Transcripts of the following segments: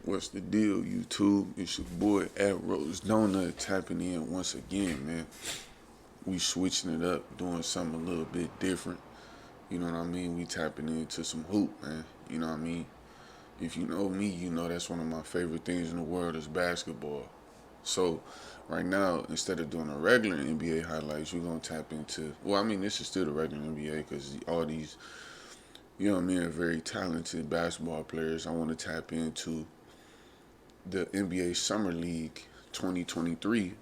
What's the deal, YouTube? It's your boy at roachdonut tapping in once again, man. We switching it up, doing something a little bit different. You know what I mean? We tapping into some hoop, man. You know what I mean? If you know me, you know that's one of my favorite things in the world is basketball. So right now, instead of doing a regular NBA highlights, we're gonna tap into. Well, I mean, this is still the regular NBA because all these, you know what I mean, are very talented basketball players. I want to tap into the NBA Summer League 2023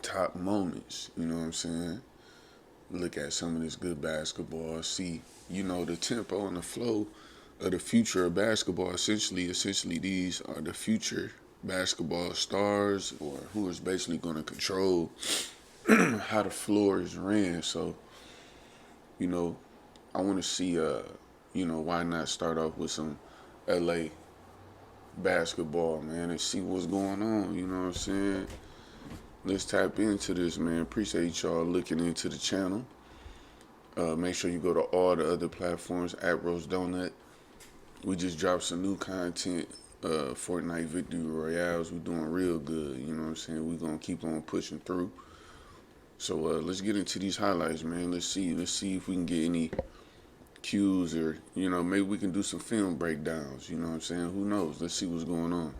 top moments. You know what I'm saying? Look at some of this good basketball. See, the tempo and the flow of the future of basketball. Essentially, these are the future basketball stars, or who is basically going to control how the floor is ran. So, you know, I want to see, why not start off with some LA basketball, man, and see what's going on. You know what I'm saying? Let's tap into this, man. Appreciate y'all looking into the channel. Make sure you go to all the other platforms at Roast Donut. We just dropped some new content. Fortnite Victory Royales. We're doing real good. You know what I'm saying? We're going to keep on pushing through. So let's get into these highlights, man. Let's see if we can get any cues, or maybe we can do some film breakdowns. You know what I'm saying? Who knows? Let's see what's going on.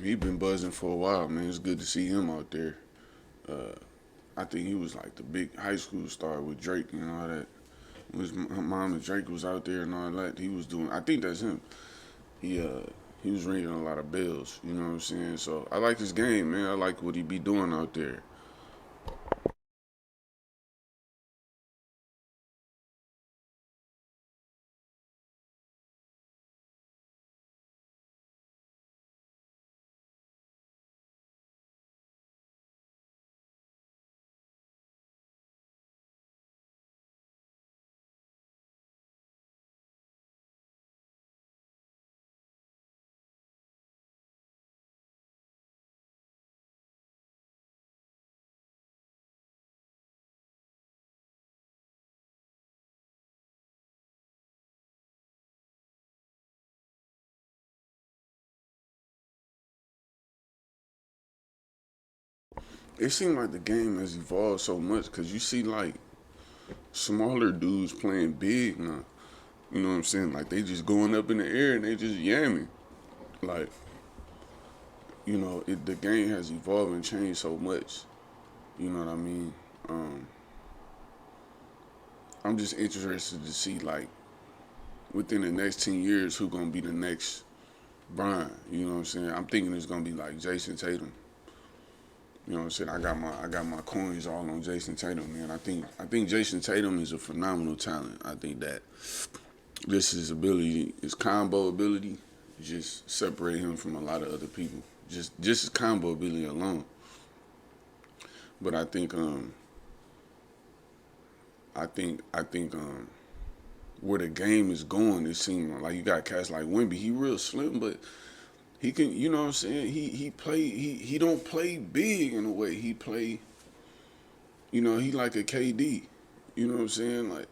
He been buzzing for a while, man. It's good to see him out there. Uh, I think he was like the big high school star with Drake and all that. His mom and Drake was out there and all that. He was doing. I think that's him. He uh he was ringing a lot of bells. You know what I'm saying? So I like his game, man. I like what he be doing out there. It seemed like the game has evolved so much because you see like smaller dudes playing big now. You know what I'm saying? Like they just going up in the air and they just yamming. Like the game has evolved and changed so much. You know what I mean? Um, I'm just interested to see like within the next 10 years who gonna be the next Brian. You know what I'm saying? I'm thinking it's gonna be like Jason Tatum. You know what I'm saying? I got my coins all on Jason Tatum, man. I think Jason Tatum is a phenomenal talent. I think that just his ability, his combo ability, just separate him from a lot of other people. Just his combo ability alone. But I think where the game is going, it seems like you got cats like Wimby. He real slim, but he can. You know what I'm saying? He don't play big in a way. He play. He like a KD. You know what I'm saying? Like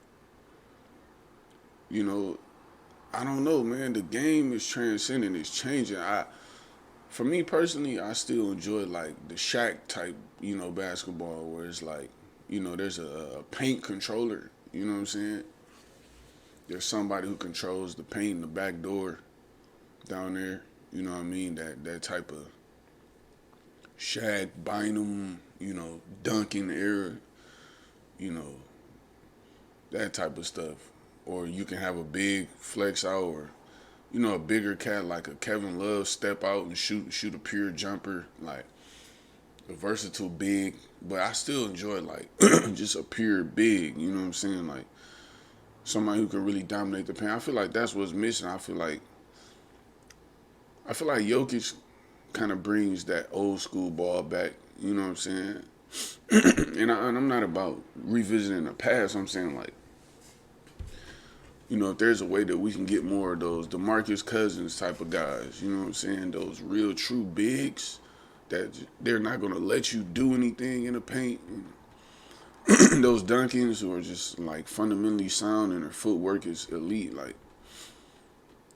you know, I don't know, man. The game is transcending. It's changing. For me personally, I still enjoy like the Shaq type, basketball where it's like, there's a paint controller. You know what I'm saying? There's somebody who controls the paint in the back door down there. You know what I mean? That type of Shaq Bynum, dunking era, you know, that type of stuff. Or you can have a big flex out, or a bigger cat like a Kevin Love step out and shoot a pure jumper, like a versatile big. But I still enjoy like just a pure big. You know what I'm saying? Like somebody who can really dominate the paint. I feel like that's what's missing. I feel like Jokic kind of brings that old school ball back. You know what I'm saying? And I'm not about revisiting the past. I'm saying like, if there's a way that we can get more of those DeMarcus Cousins type of guys, you know what I'm saying? Those real true bigs that they're not gonna let you do anything in the paint. Those Dunkins who are just like fundamentally sound and their footwork is elite. Like,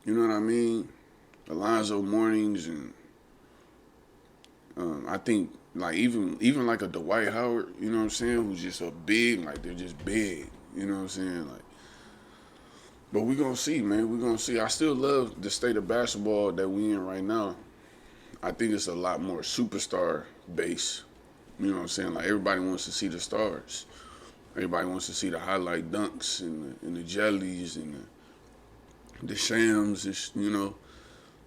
you know what I mean? Alonzo Mornings and I think like even like a Dwight Howard, you know what I'm saying, who's just a big, like they're just big, you know what I'm saying, like. But we gonna see, man. We gonna see. I still love the state of basketball that we in right now. I think it's a lot more superstar based. You know what I'm saying? Like everybody wants to see the stars. Everybody wants to see the highlight dunks and the jellies and the shams,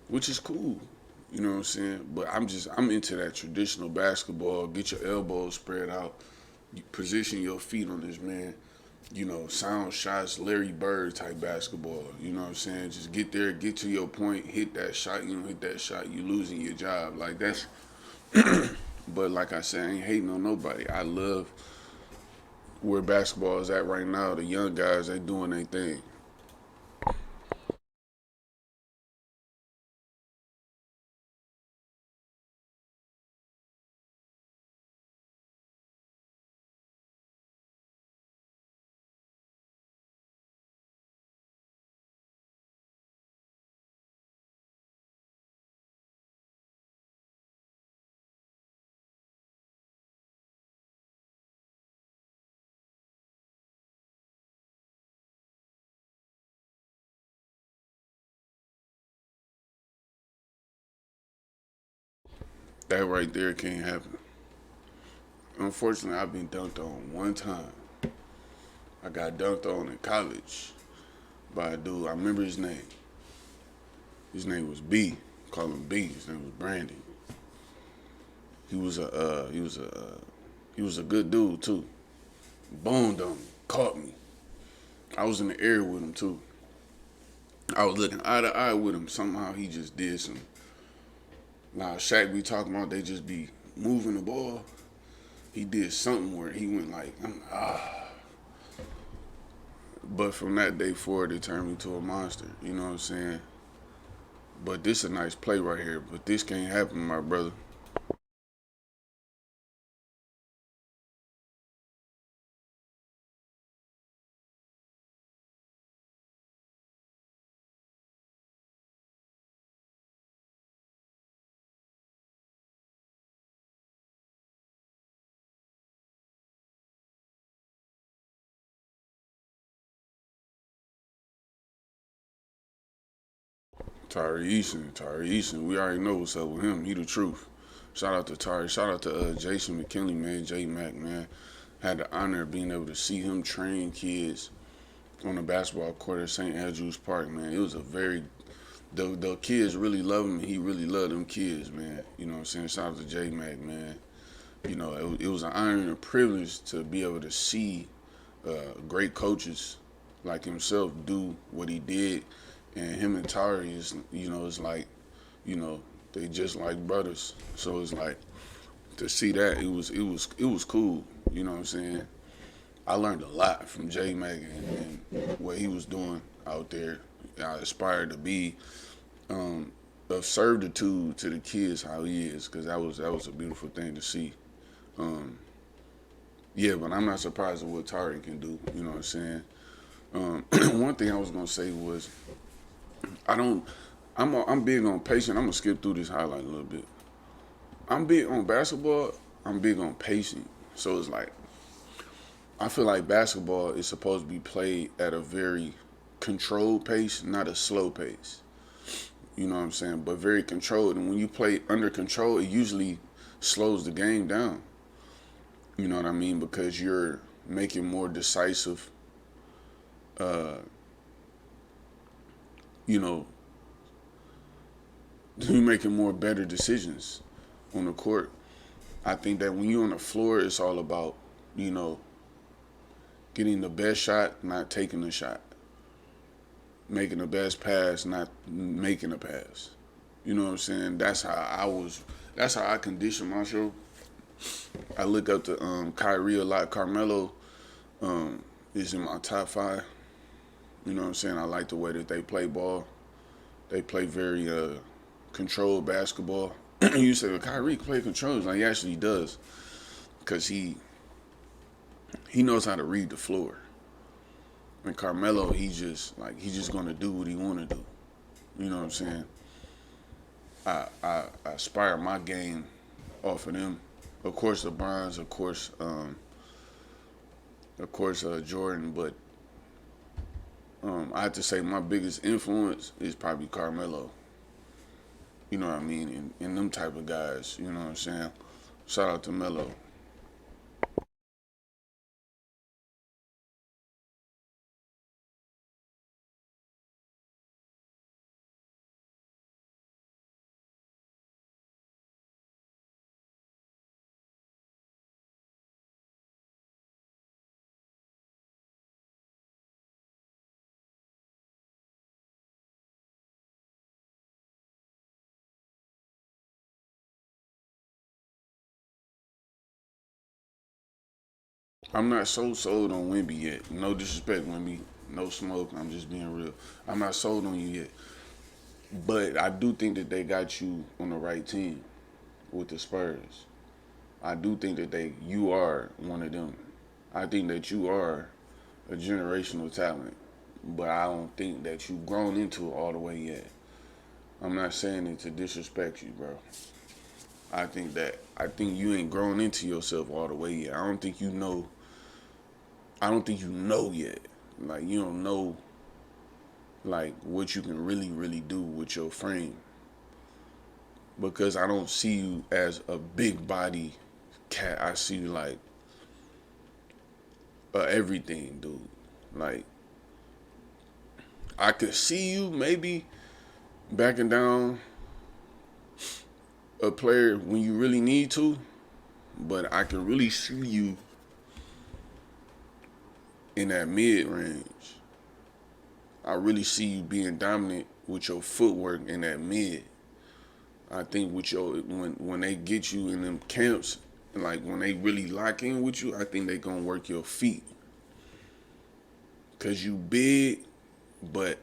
which is cool. You know what I'm saying? But I'm into that traditional basketball. Get your elbows spread out. You position your feet on this man. Sound shots, Larry Bird type basketball. You know what I'm saying? Just get there, get to your point, hit that shot. You don't hit that shot, you losing your job. Like that's. But like I said, I ain't hating on nobody. I love where basketball is at right now. The young guys, they doing their thing. That right there can't happen. Unfortunately, I've been dunked on one time. I got dunked on in college by a dude. I remember his name. His name was B. Call him B. His name was Brandon. He was a good dude too. Boned on me, caught me. I was in the air with him too. I was looking eye to eye with him. Somehow he just did some. Now Shaq be talking about they just be moving the ball. He did something where he went like, But from that day forward, it turned me to a monster. You know what I'm saying? But this is a nice play right here. But this can't happen, my brother. Tari Eason, we already know what's up with him. He the truth. Shout out to Tari. Shout out to Jason McKinley, man. J Mac, man. Had the honor of being able to see him train kids on the basketball court at St. Andrews Park, man. It was a very the kids really love him. He really loved them kids, man. You know what I'm saying? Shout out to J Mac, man. It was an honor and a privilege to be able to see great coaches like himself do what he did, and him and Tari is, it's like, you know, they just like brothers. So it's like to see that it was cool. You know what I'm saying? I learned a lot from J Mac and what he was doing out there. I aspired to be of servitude to the kids how he is, because that was a beautiful thing to see. Um, yeah, but I'm not surprised at what Tari can do. You know what I'm saying? One thing I was gonna say was I don't. I'm big on patience. I'm gonna skip through this highlight a little bit. I'm big on basketball. I'm big on pacing. So it's like I feel like basketball is supposed to be played at a very controlled pace, not a slow pace. You know what I'm saying? But very controlled. And when you play under control, it usually slows the game down. You know what I mean? Because you're making more decisive, uh, you know, you're making more better decisions on the court. I think that when you're on the floor, it's all about, you know, getting the best shot, not taking the shot. Making the best pass, not making a pass. You know what I'm saying? That's how I conditioned myself. I look up to Kyrie a lot. Carmelo is in my top five. You know what I'm saying? I like the way that they play ball. They play very controlled basketball. You say, well, Kyrie play controls. Like, he actually does. Because he knows how to read the floor. And Carmelo, he's just gonna do what he wanna do. You know what I'm saying? I aspire my game off of them. Of course, LeBron's, of course, Jordan. But I have to say my biggest influence is probably Carmelo. You know what I mean? And them type of guys. You know what I'm saying? Shout out to Melo. I'm not so sold on Wimby yet. No disrespect, Wimby. No smoke. I'm just being real. I'm not sold on you yet. But I do think that they got you on the right team with the Spurs. I do think that you are one of them. I think that you are a generational talent, but I don't think that you've grown into it all the way yet. I'm not saying it to disrespect you, bro. I think you ain't grown into yourself all the way yet. I don't think you know. I don't think you know yet. Like, you don't know like what you can really do with your frame, because I don't see you as a big body cat. I see you like everything, dude. Like, I could see you maybe backing down a player when you really need to, but I can really see you in that mid range. I really see you being dominant with your footwork in that mid. I think with your when they get you in them camps, like when they really lock in with you, I think they gonna work your feet. Cause you big, but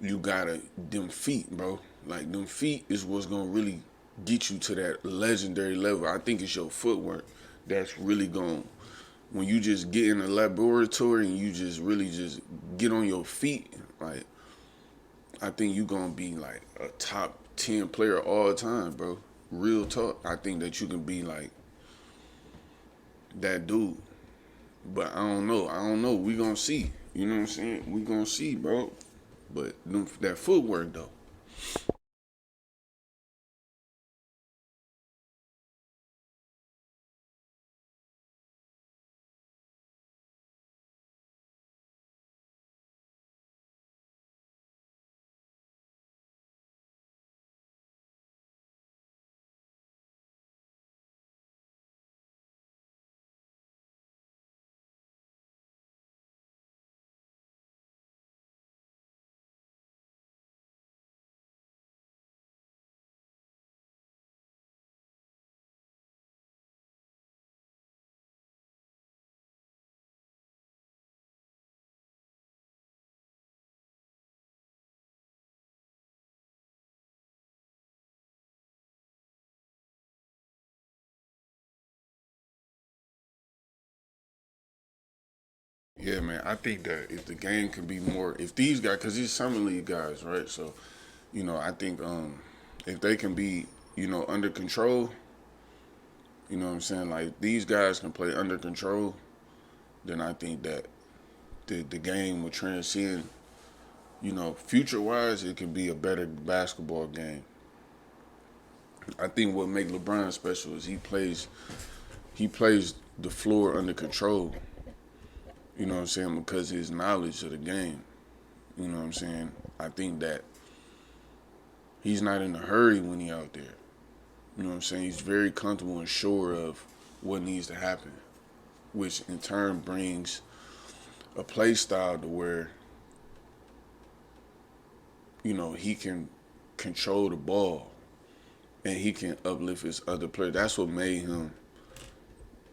you gotta them feet, bro. Like, them feet is what's gonna really get you to that legendary level. I think it's your footwork that's really going, when you just get in the laboratory and you just really just get on your feet, like, I think you gonna be like a top 10 player all time, bro. Real talk. I think that you can be like that dude. But I don't know. I don't know. We gonna see. You know what I'm saying? We gonna see, bro. But that footwork though. Yeah, man. I think that if the game can be more, if these guys, because these summer league guys, right? So, I think if they can be, under control, you know what I'm saying? Like, these guys can play under control, then I think that the game will transcend. Future wise, it can be a better basketball game. I think what makes LeBron special is he plays the floor under control. You know what I'm saying? Because his knowledge of the game. You know what I'm saying? I think that he's not in a hurry when he out there. You know what I'm saying? He's very comfortable and sure of what needs to happen, which in turn brings a play style to where, he can control the ball. and he can uplift his other players. That's what made him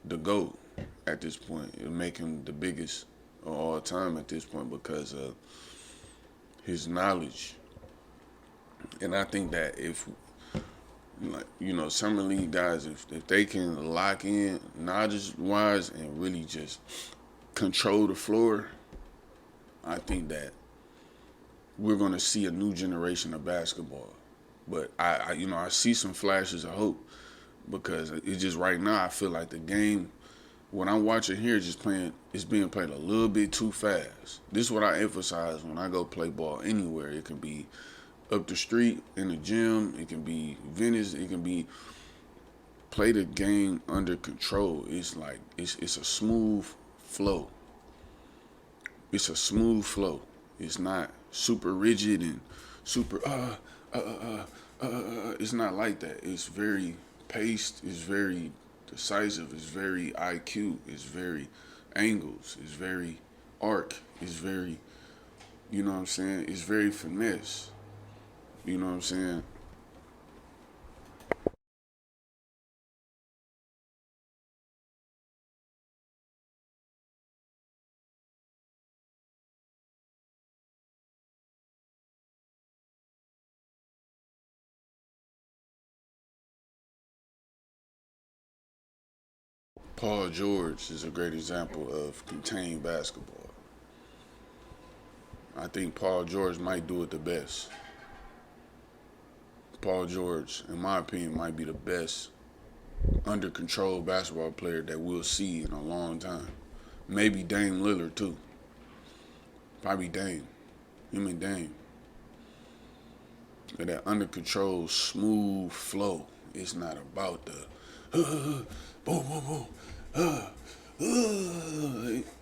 the GOAT at this point. It make him the biggest of all time at this point because of his knowledge. And I think that if, like, summer league guys, if they can lock in knowledge wise and really just control the floor, I think that we're gonna see a new generation of basketball. But I see some flashes of hope because it's just right now I feel like the game, what I'm watching here, it's being played a little bit too fast. This is what I emphasize when I go play ball anywhere. It can be up the street in the gym. It can be Venice. It can be play the game under control. It's like it's a smooth flow. It's a smooth flow. It's not super rigid and super It's not like that. It's very paced. It's very decisive. It's very IQ. It's very angles. It's very arc. It's very, you know what I'm saying? It's very finesse. You know what I'm saying? Paul George is a great example of contained basketball. I think Paul George might do it the best. Paul George, in my opinion, might be the best under control basketball player that we'll see in a long time. Maybe Dame Lillard too. Probably Dame. Him and Dame. And that under control, smooth flow. It's not about the boom, boom, boom.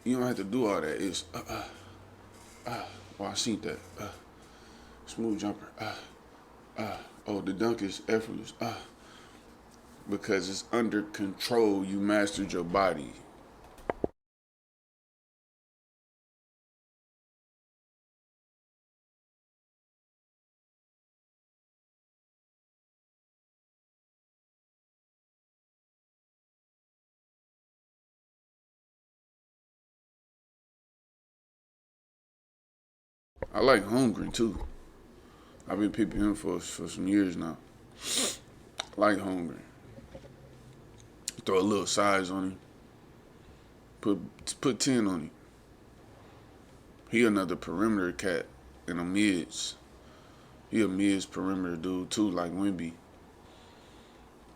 You don't have to do all that. It's oh, I seen that. Smooth jumper. Oh, the dunk is effortless. Because it's under control. You mastered your body. I like Holmgren too. I've been peeping him for some years now. I like Holmgren. Throw a little size on him. Put 10 on him. He another perimeter cat in the mids. He a mids perimeter dude too, like Wimby.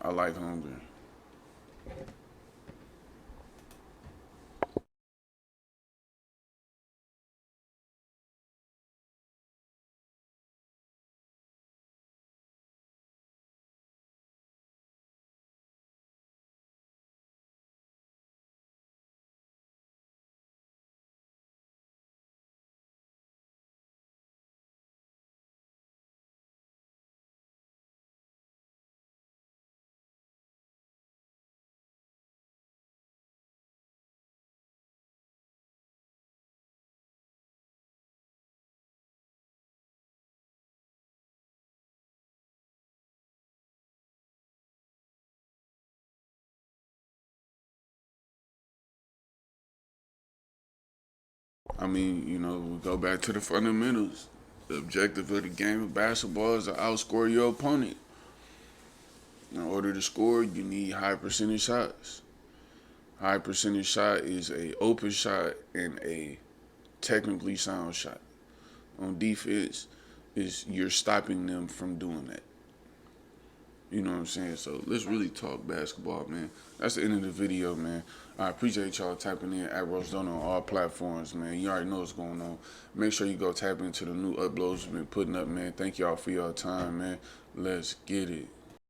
I like Holmgren. I mean, we go back to the fundamentals. The objective of the game of basketball is to outscore your opponent. In order to score, you need high percentage shots. High percentage shot is a open shot and a technically sound shot. On defense, is you're stopping them from doing that. You know what I'm saying? So let's really talk basketball, man. That's the end of the video, man. I appreciate y'all tapping in at roachdonut on all platforms, man. You already know what's going on. Make sure you go tap into the new uploads we've been putting up, man. Thank y'all for your time, man. Let's get it.